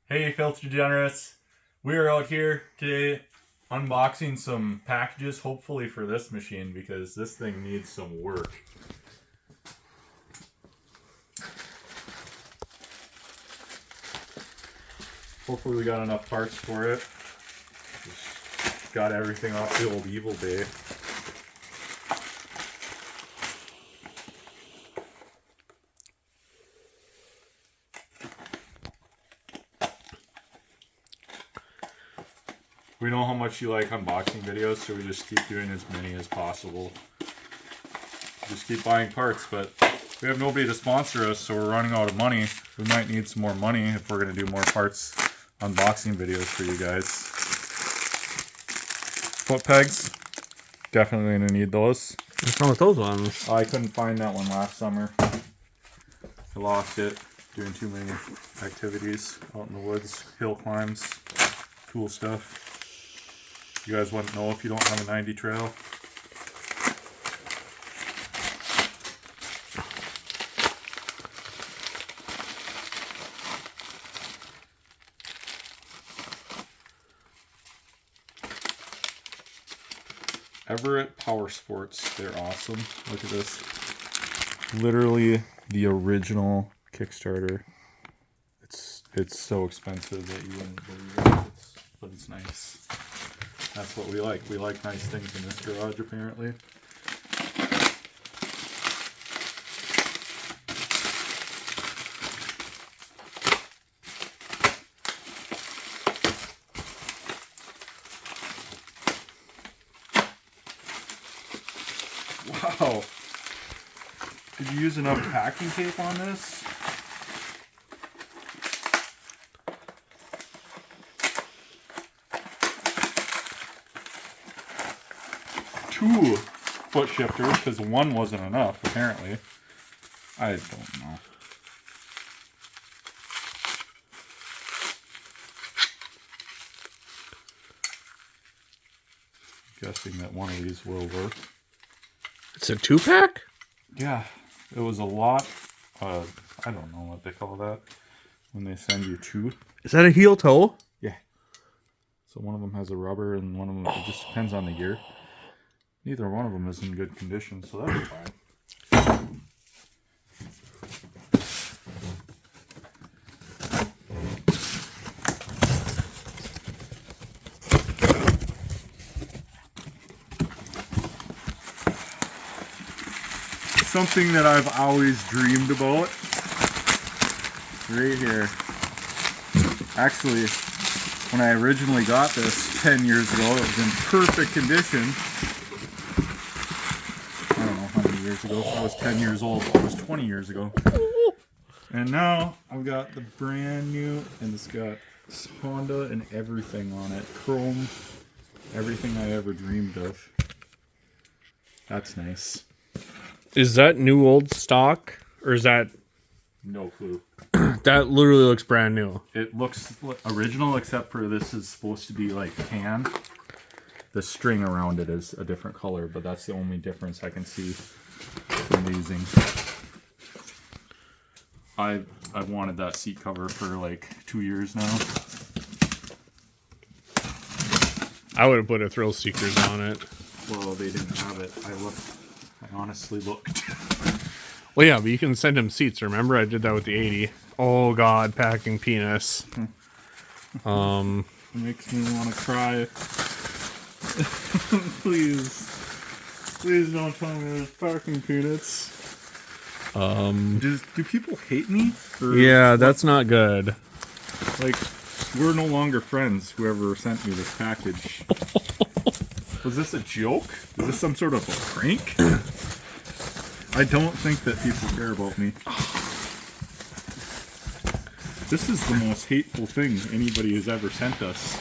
Hey, Filter Degenerates. We are out here today unboxing some packages, hopefully for this machine, because this thing needs some work. Hopefully we got enough parts for it. Just got everything off the old Evil Bay. We know how much you like unboxing videos, so we just keep doing as many as possible. Just keep buying parts, but we have nobody to sponsor us, so we're running out of money. We might need some more money if we're going to do more parts unboxing videos for you guys. Foot pegs. Definitely going to need those. What's wrong with those ones? I couldn't find that one last summer. I lost it doing too many activities out in the woods, hill climbs, cool stuff. You guys wouldn't know if you don't have a 90 trail. Everett Power Sports, they're awesome. Look at this. Literally the original Kickstarter. It's so expensive that you wouldn't believe it, but it's nice. That's what we like. We like nice things in this garage, apparently. Wow. Did you use enough packing tape on this? Two foot shifters, because one wasn't enough, apparently. I don't know. Guessing that one of these will work. It's a 2-pack? Yeah, it was a lot. I don't know what they call that when they send you two. Is that a heel toe? Yeah. So one of them has a rubber and one of them, it just depends on the gear. Neither one of them is in good condition, so that'll be fine. Something that I've always dreamed about. Right here. Actually, when I originally got this 10 years ago, it was in perfect condition. I don't know how many years ago. I was 10 years old. It was 20 years ago. And now I've got the brand new, and it's got Honda and everything on it. Chrome. Everything I ever dreamed of. That's nice. Is that new old stock? Or is that... No clue. That literally looks brand new. It looks original, except for this is supposed to be like tan. The string around it is a different color, but that's the only difference I can see from using. I've wanted that seat cover for like 2 years now. I would have put a Thrill Seekers on it. Well, they didn't have it. I honestly looked. Well, yeah, but you can send him seats. Remember, I did that with the 80. Oh, God, packing penis. It makes me want to cry. Please don't tell me there's packing peanuts. Do people hate me? Yeah, that's not good. Like, we're no longer friends, whoever sent me this package. Was this a joke? Is this some sort of a prank? I don't think that people care about me. This is the most hateful thing anybody has ever sent us.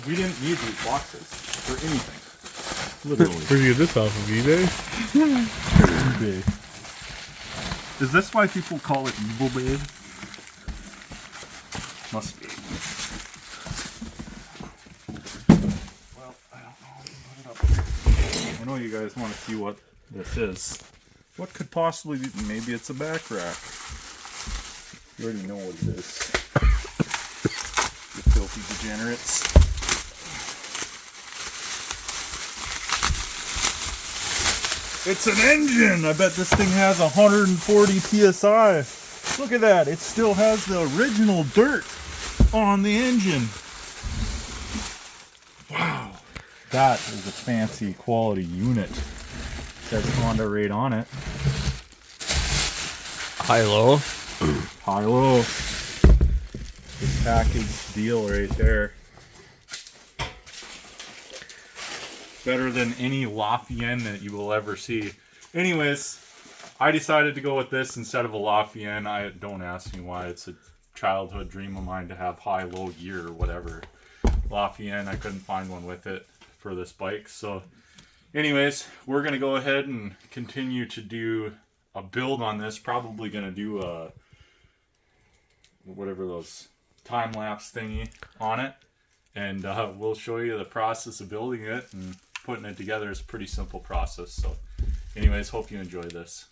We didn't need these boxes for anything. Literally. Where'd you get this off of eBay? eBay. Is this why people call it Evil Bay? Must be. Well, I don't know. I know you guys want to see what this is. What could possibly be? Maybe it's a back rack. You already know what it is. You filthy degenerates. It's an engine! I bet this thing has 140 PSI. Look at that. It still has the original dirt on the engine. Wow. That is a fancy quality unit. Says Honda right on it. High-low. High-low. This package deal right there. Better than any Lafayette that you will ever see. Anyways, I decided to go with this instead of a Lafayette. Don't ask me why. It's a childhood dream of mine to have high-low gear or whatever. Lafayette, I couldn't find one with it for this bike. So anyways, we're going to go ahead and continue to do a build on this. Probably going to do a, whatever those time-lapse thingy on it. And we'll show you the process of building it, and putting it together is a pretty simple process. So anyways, hope you enjoy this.